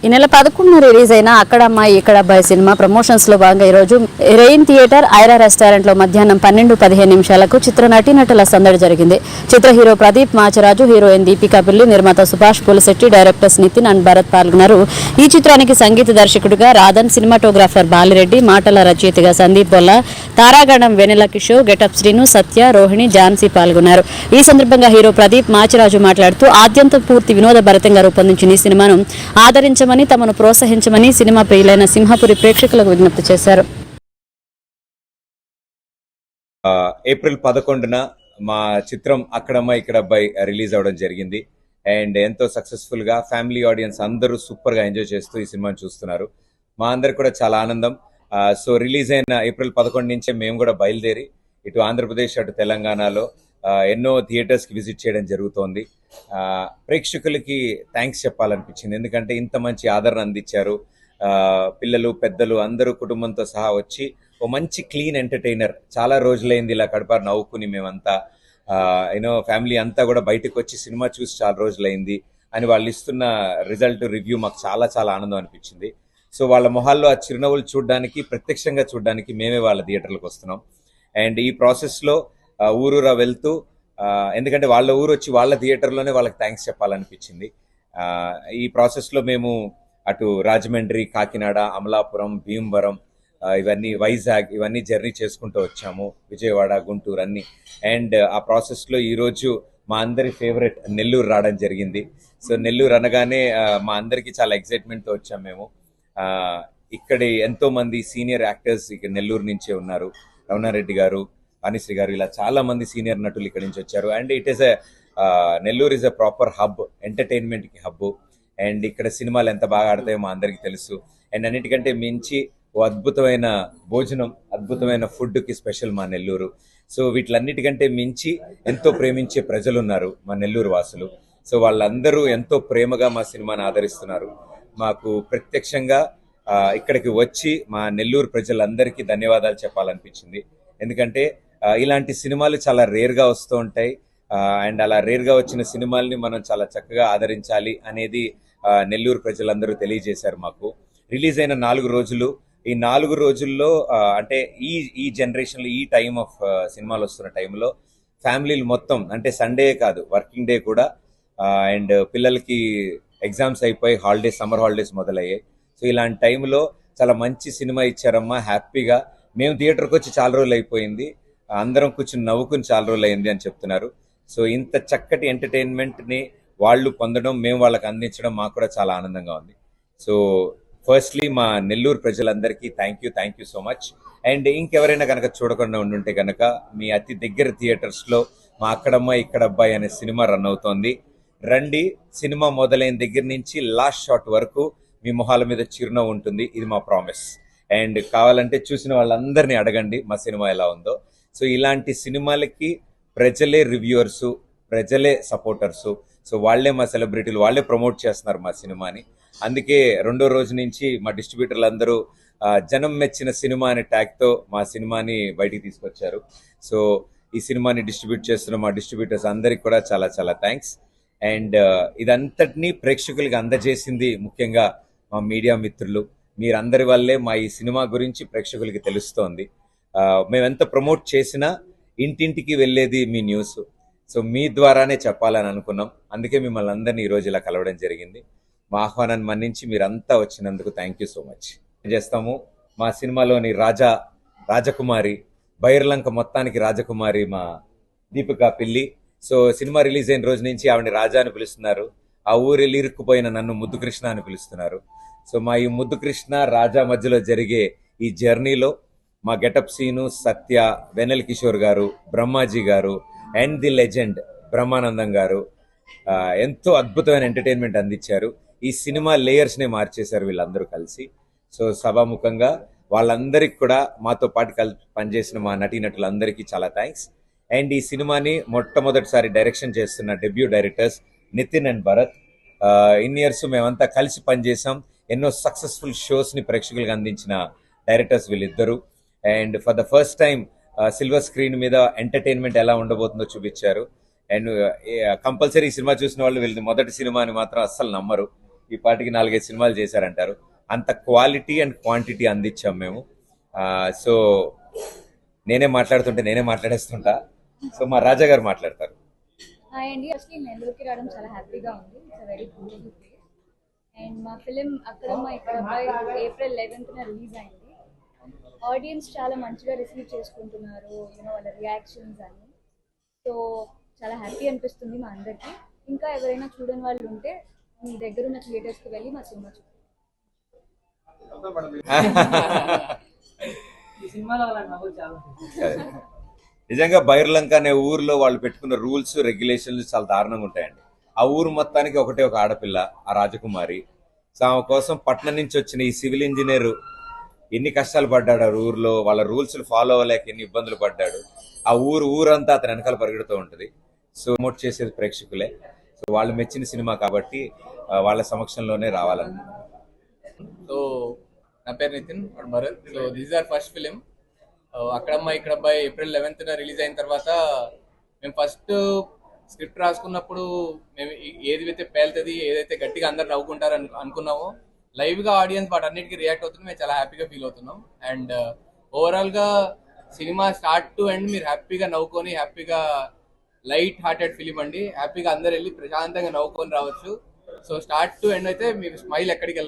ఈ నెల 11న రిలీజ్ అయిన అక్కడ అమ్మాయి ఇక్కడ అబ్బాయి సినిమా ప్రమోషన్స్ లో భాగంగా ఈ రోజు రెయిన్ థియేటర్ ఐరా రెస్టారెంట్ లో మధ్యాహ్నం 12:15 చిత్ర నటీనటుల సందడి జరిగింది. చిత్ర హీరో ప్రదీప్ మాచరాజు, హీరోయిన్ దీపికా పిల్లి, నిర్మాత సుభాష్ పులిశెట్టి, డైరెక్టర్స్ నితిన్ అండ్ భరత్ పాల్గొన్నారు. ఈ చిత్రానికి సంగీత దర్శకుడిగా రాధన్, సినిమాటోగ్రాఫర్ బాలిరెడ్డి, మాటల రచయితగా సందీప్ బొల్లా, తారాగణం వెనెల కిషోర్, గెటప్ శ్రీను, సత్య, రోహిణి, ఝాన్సీ పాల్గొన్నారు. ఈ సందర్భంగా హీరో ప్రదీప్ మాచరాజు మాట్లాడుతూ ఆద్యంతం పూర్తి వినోదభరితంగా రూపొందించిన ఈ సినిమాను ఆదరించమని, తమను ప్రోత్సహించమని సినిమా ప్రియులైన సింహపురి ప్రేక్షకులకు విజ్ఞప్తి చేశారు. ఏప్రిల్ 11న మా చిత్రం అక్కడమ్మ ఇక్కడ అబ్బాయి రిలీజ్ అవడం జరిగింది. అండ్ ఎంతో సక్సెస్ఫుల్ గా ఫ్యామిలీ ఆడియన్స్ అందరూ సూపర్ గా ఎంజాయ్ చేస్తూ ఈ సినిమాని చూస్తున్నారు. మా అందరికి కూడా చాలా ఆనందం. సో రిలీజ్ అయిన ఏప్రిల్ 11 నుంచే మేము కూడా బయలుదేరి ఇటు ఆంధ్రప్రదేశ్ అటు తెలంగాణలో ఎన్నో థియేటర్స్ కి విజిట్ చేయడం జరుగుతోంది. ప్రేక్షకులకి థ్యాంక్స్ చెప్పాలనిపించింది, ఎందుకంటే ఇంత మంచి ఆదరణ అందించారు. పిల్లలు పెద్దలు అందరూ కుటుంబంతో సహా వచ్చి ఓ మంచి క్లీన్ ఎంటర్టైనర్, చాలా రోజులైంది ఇలా కడపారు నవ్వుకుని మేమంతా యూనో ఫ్యామిలీ అంతా కూడా బయటకు వచ్చి సినిమా చూసి చాలా రోజులైంది అని వాళ్ళు ఇస్తున్న రిజల్ట్ రివ్యూ మాకు చాలా చాలా ఆనందం అనిపించింది. సో వాళ్ళ మొహాల్లో ఆ చిరునవ్వులు చూడడానికి, ప్రత్యక్షంగా చూడడానికి మేమే వాళ్ళ థియేటర్లకు వస్తున్నాం. అండ్ ఈ ప్రాసెస్లో ఊరూరా వెళ్తూ, ఎందుకంటే వాళ్ళ ఊరు వచ్చి వాళ్ళ థియేటర్లోనే వాళ్ళకి థ్యాంక్స్ చెప్పాలనిపించింది. ఈ ప్రాసెస్లో మేము అటు రాజమండ్రి, కాకినాడ, అమలాపురం, భీమవరం, ఇవన్నీ వైజాగ్, ఇవన్నీ జర్నీ చేసుకుంటూ వచ్చాము, విజయవాడ, గుంటూరు అన్ని. అండ్ ఆ ప్రాసెస్లో ఈరోజు మా అందరి ఫేవరెట్ నెల్లూరు రావడం జరిగింది. సో నెల్లూరు అనగానే మా అందరికీ చాలా ఎక్సైట్మెంట్తో వచ్చాము మేము. ఇక్కడి ఎంతో మంది సీనియర్ యాక్టర్స్ ఇక్కడ నెల్లూరు నుంచే ఉన్నారు. రమణారెడ్డి గారు, వాణిశ్రీ గారు, ఇలా చాలా మంది సీనియర్ నటులు ఇక్కడి నుంచి వచ్చారు. And it is Nellore is a proper hub, entertainment కి హబ్. అండ్ ఇక్కడ సినిమాలు ఎంత బాగా ఆడతాయో మా అందరికి తెలుసు. అండ్ అన్నిటికంటే మించి ఓ అద్భుతమైన భోజనం, అద్భుతమైన ఫుడ్ కి స్పెషల్ మా నెల్లూరు. సో వీటిలన్నిటికంటే మించి ఎంతో ప్రేమించే ప్రజలు ఉన్నారు మా నెల్లూరు వాసులు. సో వాళ్ళందరూ ఎంతో ప్రేమగా మా సినిమాని ఆదరిస్తున్నారు. మాకు ప్రత్యక్షంగా ఇక్కడికి వచ్చి మా నెల్లూరు ప్రజలందరికీ ధన్యవాదాలు చెప్పాలనిపించింది, ఎందుకంటే ఇలాంటి సినిమాలు చాలా రేర్గా వస్తూ ఉంటాయి. అండ్ అలా రేర్గా వచ్చిన సినిమాల్ని మనం చాలా చక్కగా ఆదరించాలి అనేది నెల్లూరు ప్రజలందరూ తెలియజేశారు మాకు. రిలీజ్ అయిన 4 రోజులు, ఈ 4 రోజుల్లో అంటే ఈ జనరేషన్లో, ఈ టైం ఆఫ్ సినిమాలు వస్తున్న టైంలో ఫ్యామిలీలు మొత్తం, అంటే సండే కాదు వర్కింగ్ డే కూడా, అండ్ పిల్లలకి ఎగ్జామ్స్ అయిపోయి హాలిడేస్, సమ్మర్ హాలిడేస్ మొదలయ్యాయి. సో ఇలాంటి టైంలో చాలా మంచి సినిమా ఇచ్చారమ్మా, హ్యాపీగా. మేము థియేటర్కి వచ్చి చాలా రోజులు అయిపోయింది, అందరం కూర్చుని నవ్వుకుని చాలా రోజులు అయింది అని చెప్తున్నారు. సో ఇంత చక్కటి ఎంటర్టైన్మెంట్ని వాళ్ళు పొందడం, మేము వాళ్ళకి అందించడం మాకు కూడా చాలా ఆనందంగా ఉంది. సో ఫస్ట్లీ మా నెల్లూరు ప్రజలందరికీ thank you so much. And ఇంకెవరైనా కనుక చూడకుండా ఉండుంటే కనుక మీ అతి దగ్గర థియేటర్స్లో మా అక్కడమ్మ ఇక్కడ అబ్బాయి అనే సినిమా రన్ అవుతోంది. రండి, సినిమా మొదలైన దగ్గర నుంచి లాస్ట్ షాట్ వరకు మీ మొహాల మీద చిరునవ్వు ఉంటుంది, ఇది మా ప్రామిస్. అండ్ కావాలంటే చూసిన వాళ్ళందరినీ అడగండి మా సినిమా ఎలా ఉందో. సో ఇలాంటి సినిమాలకి ప్రజలే రివ్యూవర్సు, ప్రజలే సపోర్టర్సు. సో వాళ్లే మా సెలబ్రిటీలు, వాళ్లే ప్రమోట్ చేస్తున్నారు మా సినిమాని. అందుకే 2వ రోజు నుంచి మా డిస్ట్రిబ్యూటర్లు అందరూ జనం మెచ్చిన సినిమా అనే ట్యాగ్తో మా సినిమాని బయటికి తీసుకొచ్చారు. సో ఈ సినిమాని డిస్ట్రిబ్యూట్ చేస్తున్న మా డిస్ట్రిబ్యూటర్స్ అందరికి కూడా చాలా చాలా థ్యాంక్స్. అండ్ ఇదంతటినీ ప్రేక్షకులకి అందజేసింది ముఖ్యంగా మా మీడియా మిత్రులు. మీరందరి వల్లే మా ఈ సినిమా గురించి ప్రేక్షకులకి తెలుస్తోంది. మేమెంత ప్రమోట్ చేసినా ఇంటింటికి వెళ్ళేది మీ న్యూస్. సో మీ ద్వారానే చెప్పాలని అనుకున్నాం, అందుకే మిమ్మల్ని అందరినీ ఈరోజు ఇలా కలవడం జరిగింది. మా ఆహ్వానాన్ని మన్నించి మీరంతా వచ్చినందుకు థ్యాంక్ యూ సో మచ్. చేస్తాము మా సినిమాలోని రాజకుమారి, బైర్లంక మొత్తానికి రాజకుమారి మా దీపికా పిల్లి. సో సినిమా రిలీజ్ అయిన రోజు నుంచి ఆవిడ రాజా అని పిలుస్తున్నారు, ఆ ఊరెళ్ళి ఇరుక్కుపోయిన నన్ను ముద్దు కృష్ణ అని పిలుస్తున్నారు. సో మా ఈ ముద్దు కృష్ణ రాజా మధ్యలో జరిగే ఈ జర్నీలో మా గెటప్ సీను, సత్య, వెనెల్ కిషోర్ గారు, బ్రహ్మాజీ గారు అండ్ ది లెజెండ్ బ్రహ్మానందం గారు ఎంతో అద్భుతమైన ఎంటర్టైన్మెంట్ అందించారు. ఈ సినిమా లేయర్స్నే మార్చేశారు వీళ్ళందరూ కలిసి. సో సభాముఖంగా వాళ్ళందరికీ కూడా, మాతో పాటు కలిసి పనిచేసిన మా నటీనటులందరికీ చాలా థ్యాంక్స్. అండ్ ఈ సినిమాని మొట్టమొదటిసారి డైరెక్షన్ చేస్తున్న debut directors Nitin and Bharat. ఇన్ని ఇయర్స్ మేమంతా కలిసి పనిచేసాం, ఎన్నో సక్సెస్ఫుల్ షోస్ని ప్రేక్షకులకు అందించిన డైరెక్టర్స్ వీళ్ళిద్దరూ. And for the first time silver screen మీద ఎంటర్టైన్మెంట్ ఎలా ఉండబోతుందో చూపించారు. అండ్ కంపల్సరీ సినిమా చూసిన వాళ్ళు వీళ్ళది మొదటి సినిమా అని మాత్రం అస్సలు నమ్మరు, ఈ పాటికి 4-5 సినిమాలు చేశారంటారు. అంత క్వాలిటీ అండ్ క్వాంటిటీ అందించాం మేము. సో నేనే మాట్లాడేస్తుంటా. సో మా రాజా గారు మాట్లాడతారు. హాయ్ అండి. అసలు నెల్లూరుకి రావడం చాలా హ్యాపీగా ఉంది. It's very beautiful place. And మా ఫిలిం అక్కడమ్మ ఇక్కడమ్మ ఏప్రిల్ 11th రిలీజ్ అయింది. ఆడియన్స్ చాలా మంచిగా రిసీవ్ చేసుకుంటున్నారు, వాళ్ళ రియాక్షన్స్ అన్ని. సో చాలా హ్యాపీ అనిపిస్తుంది మా అందరికీ. ఇంకా ఎవరైనా చూడని వాళ్ళు ఉంటే మీ దగ్గర ఉన్న థియేటర్స్కి వెళ్ళి మా సినిమా చూడండి. నిజంగా బైర్లంక అనే ఊర్లో వాళ్ళు పెట్టుకున్న రూల్స్ రెగ్యులేషన్స్ చాలా దారుణంగా ఉంటాయండి. ఆ ఊరు మొత్తానికి ఒకటే ఒక ఆడపిల్ల, ఆ రాజకుమారి. సో ఆమె కోసం పట్నం నుంచి వచ్చిన ఈ సివిల్ ఇంజనీర్ ఎన్ని కష్టాలు పడ్డాడు ఆ ఊర్లో, వాళ్ళ రూల్స్ ఫాలో అవ్వలేక ఎన్ని ఇబ్బందులు పడ్డాడు. ఆ ఊరంతా అతని వెనకాల పరిగెడుతూ ఉంటుంది. సో ప్రమోట్ చేసేది ప్రేక్షకులే. సో వాళ్ళు మెచ్చిన సినిమా కాబట్టి వాళ్ళ సమక్షంలోనే రావాలని. సో నా పేరు Nitin Bharat. So this is our first film. Akkadamma Ikkadabbayi April 11th release అయిన తర్వాత మేము ఫస్ట్ స్క్రిప్ట్ రాసుకున్నప్పుడు మేము ఏదైతే పేలుతుంది, ఏదైతే గట్టిగా అందరు నవ్వుకుంటారు అనుకున్నామో, లైవ్గా ఆడియన్స్ వాటన్నిటికీ రియాక్ట్ అవుతుంది. మేము చాలా హ్యాపీగా ఫీల్ అవుతున్నాం. అండ్ ఓవరాల్గా సినిమా స్టార్ట్ టు ఎండ్ మీరు హ్యాపీగా నవ్వుకొని, హ్యాపీగా లైట్ హార్టెడ్ ఫిలిం అండి. హ్యాపీగా అందరు వెళ్ళి ప్రశాంతంగా నవ్వుకొని రావచ్చు. సో స్టార్ట్ టు ఎండ్ అయితే మీకు స్మైల్ ఎక్కడికి